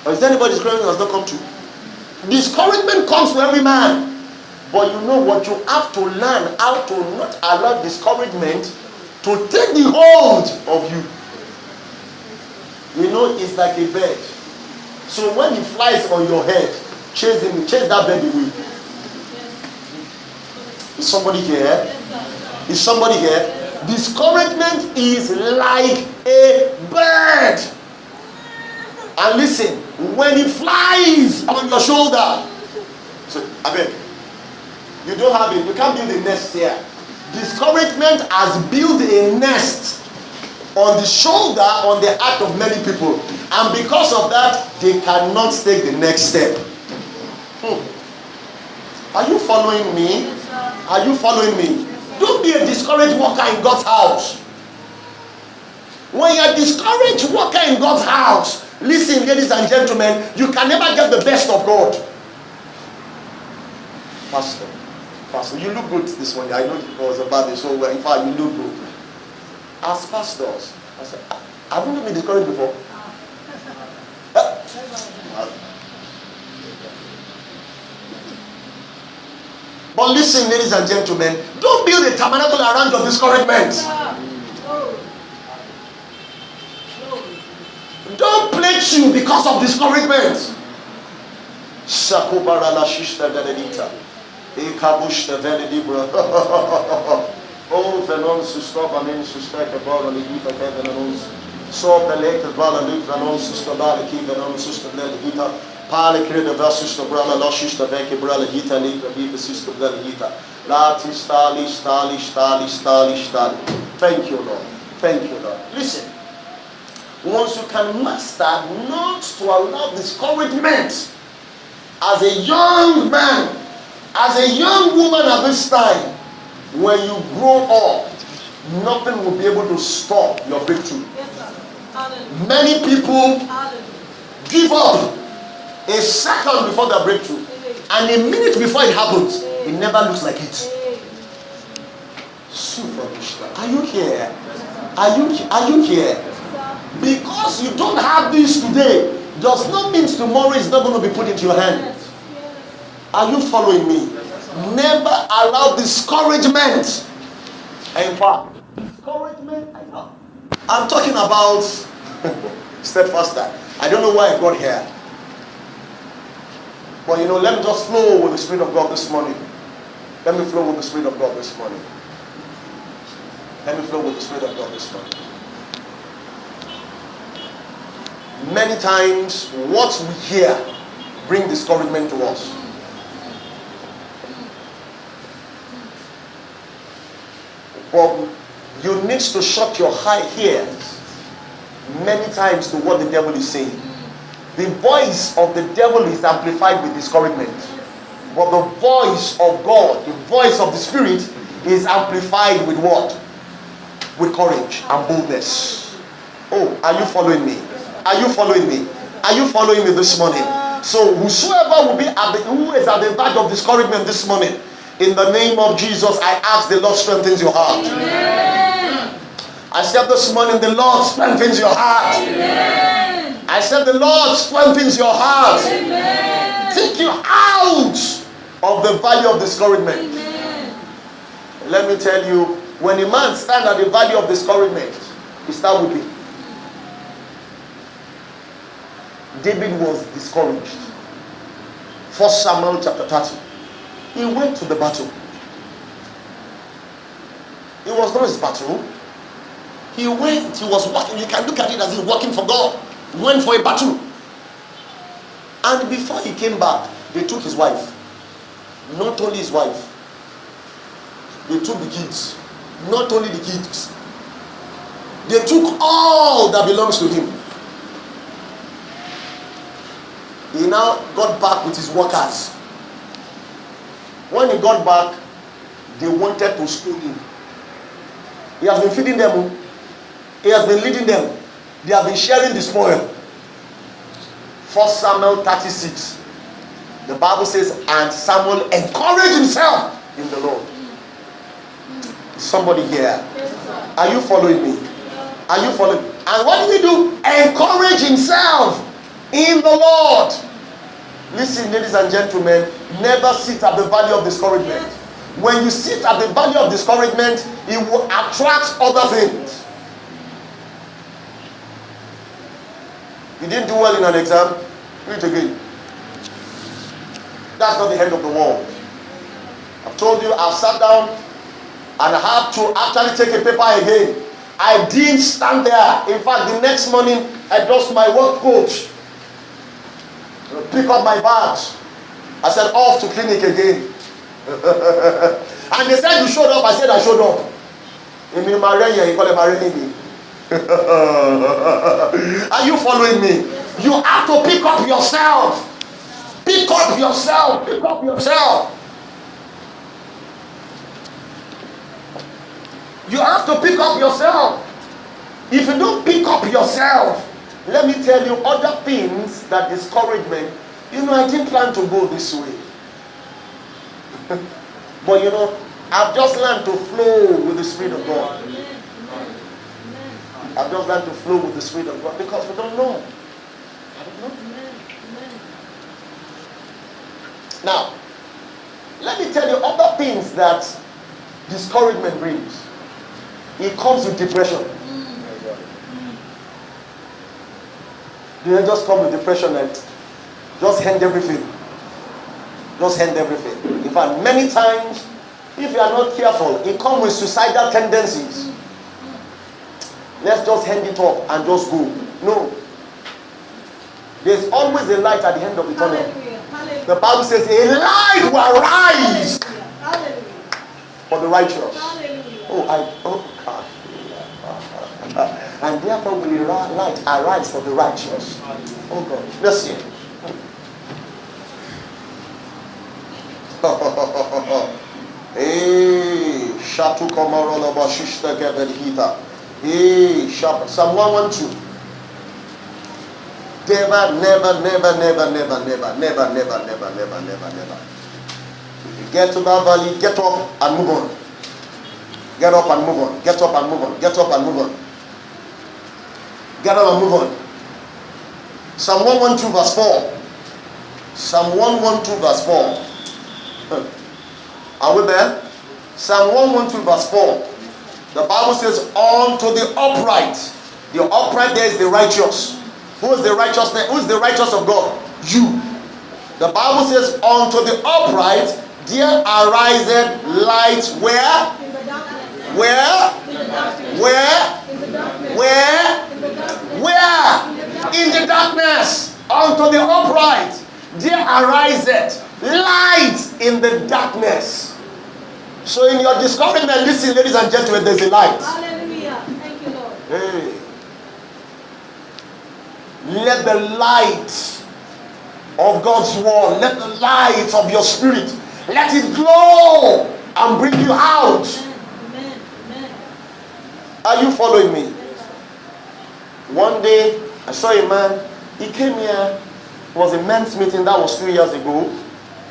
Or is there anybody discouragement has not come to? Discouragement comes to every man. But you know what? You have to learn how to not allow discouragement to take the hold of you. You know, it's like a bird. So when he flies on your head, chase that bird away. Is somebody here? Is somebody here? Discouragement is like a bird. And listen, when it flies on your shoulder, so I beg, you don't have it. You can't build a nest here. Discouragement has built a nest on the shoulder, on the heart of many people, and because of that, they cannot take the next step. Are you following me? Are you following me? Don't be a discouraged worker in God's house. When you're a discouraged worker in God's house, listen, ladies and gentlemen, you can never get the best of God. Pastor, you look good this morning. I know it was a bad day, so in fact, you look good. As pastors, I said, haven't you been discouraged before? But listen, ladies and gentlemen, don't build a tabernacle around your discouragement. Don't plague you because of discouragement. Oh, venon susto banen sustaka bala ligita kevenon so belete bala ligvanon susto bala kivenon susto ligita pale crede versus to brala loshish to veke brala gita liga viva susto brala gita lati stali. Thank you, Lord. Thank you, Lord. Listen, once you can master not to allow discouragement as a young man, as a young woman at this time, when you grow up, nothing will be able to stop your breakthrough. Yes, sir. Many people give up a second before their breakthrough, and a minute before it happens, it never looks like it. Are you here? Are you here? Because you don't have this today does not mean tomorrow is not going to be put into your hand. Are you following me? Never allow discouragement. In fact, discouragement, I'm talking about steadfast. I don't know why I got here. But let me just flow with the Spirit of God this morning. Let me flow with the Spirit of God this morning. Let me flow with the Spirit of God this morning. Many times, what we hear bring discouragement to us. But you need to shut your ears many times to what the devil is saying. The voice of the devil is amplified with discouragement. But the voice of God, the voice of the Spirit, is amplified with what? With courage and boldness. Oh, are you following me? Are you following me? Are you following me this morning? So whosoever who is at the verge of discouragement this morning, in the name of Jesus, I ask the Lord strengthens your heart. Amen. I said this morning, the Lord strengthens your heart. Amen. I said the Lord strengthens your heart. Amen. Take you out of the valley of discouragement. Amen. Let me tell you, when a man stands at the valley of discouragement, he starts weeping. David was discouraged. 1 Samuel chapter 30. He went to the battle. It was not his battle. He went, he was working. You can look at it as he's working for God. He went for a battle. And before he came back, they took his wife. Not only his wife. They took the kids. Not only the kids. They took all that belongs to him. He now got back with his workers. When he got back, they wanted to stone him. He has been feeding them. He has been leading them. They have been sharing the spoil. 1 Samuel 36. The Bible says, and Samuel encouraged himself in the Lord. Somebody here. Are you following me? Are you following? And what did he do? Encourage himself in the Lord. Listen, ladies and gentlemen, never sit at the valley of discouragement. When you sit at the valley of discouragement, it will attract other things. You didn't do well in an exam, do it again. That's not the end of the world. I've told you, I've sat down and I have to actually take a paper again. I didn't stand there. In fact, the next morning, I lost my work coach. Pick up my bags. I said, off to clinic again. And they said, you showed up. I said, I showed up. Are you following me? You have to pick up yourself. Pick up yourself. Pick up yourself. You have to pick up yourself. If you don't pick up yourself, let me tell you other things that discouragement. I didn't plan to go this way. But I've just learned to flow with the Spirit of God. I've just learned to flow with the Spirit of God because we don't know. I don't know. Now, let me tell you other things that discouragement brings. It comes with depression. You don't just come with depression and just hand everything. Just hand everything. In fact, many times, if you are not careful, it comes with suicidal tendencies. Let's just hand it off and just go. No. There's always a light at the end of the tunnel. Hallelujah. The Bible says a light will arise for the righteous. Hallelujah. Oh God. And therefore will light arise for the righteous. Oh God. Listen. Hey, Shatu Komorola Bashishta Gabelhita. Hey, Psalm 112. Never. Get to that valley, get up and move on. Get up and move on. Get up and move on. Get up and move on. Get up and move on. Psalm 112 verse 4. Psalm 112 verse 4. Are we there? Psalm 112 verse 4. The Bible says, unto the upright. The upright there is the righteous. Who is the righteousness? Who is the righteous of God? You. The Bible says, unto the upright there ariseth light where? Where? Where? Where? Where? In the darkness. Unto the upright there ariseth light in the darkness. So in your discouragement, listen, ladies and gentlemen, there's a light. Hallelujah. Thank you, Lord. Hey. Let the light of God's word, let the light of your spirit, let it glow and bring you out. Amen. Amen. Are you following me? One day, I saw a man. He came here. It was a men's meeting. That was 2 years ago.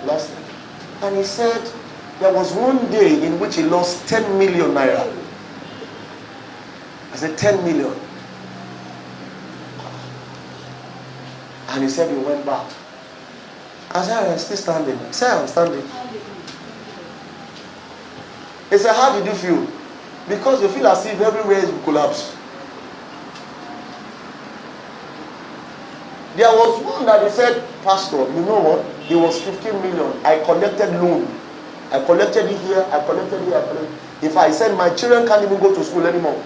Last year. And he said there was one day in which he lost 10 million naira. I said 10 million. And he said he went back. I said, I'm still standing. He said, I'm standing. He said, how did you feel? Because you feel as if everywhere is collapse. There was one that he said, Pastor, you know what? It was 15 million. I collected loan. I collected it here. I collected it here. If I said my children can't even go to school anymore.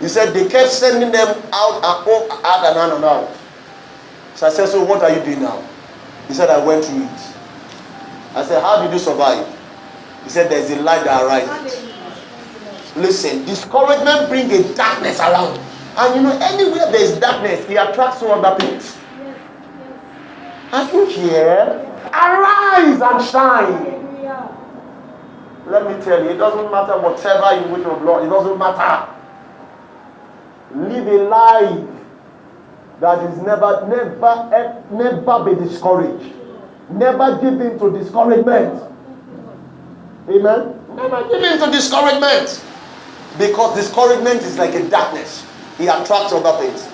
He said they kept sending them out and out. So I said, so what are you doing now? He said, I went through it. I said, how did you survive? He said, there's a light that arises. Listen, discouragement brings a darkness around. And anywhere there is darkness, it attracts to other things. Are you here? Arise and shine. Let me tell you, it doesn't matter whatever in which of Lord, it doesn't matter. Live a life that is never be discouraged. Never give in to discouragement. Amen? Never give in to discouragement. Because discouragement is like a darkness. It attracts other things.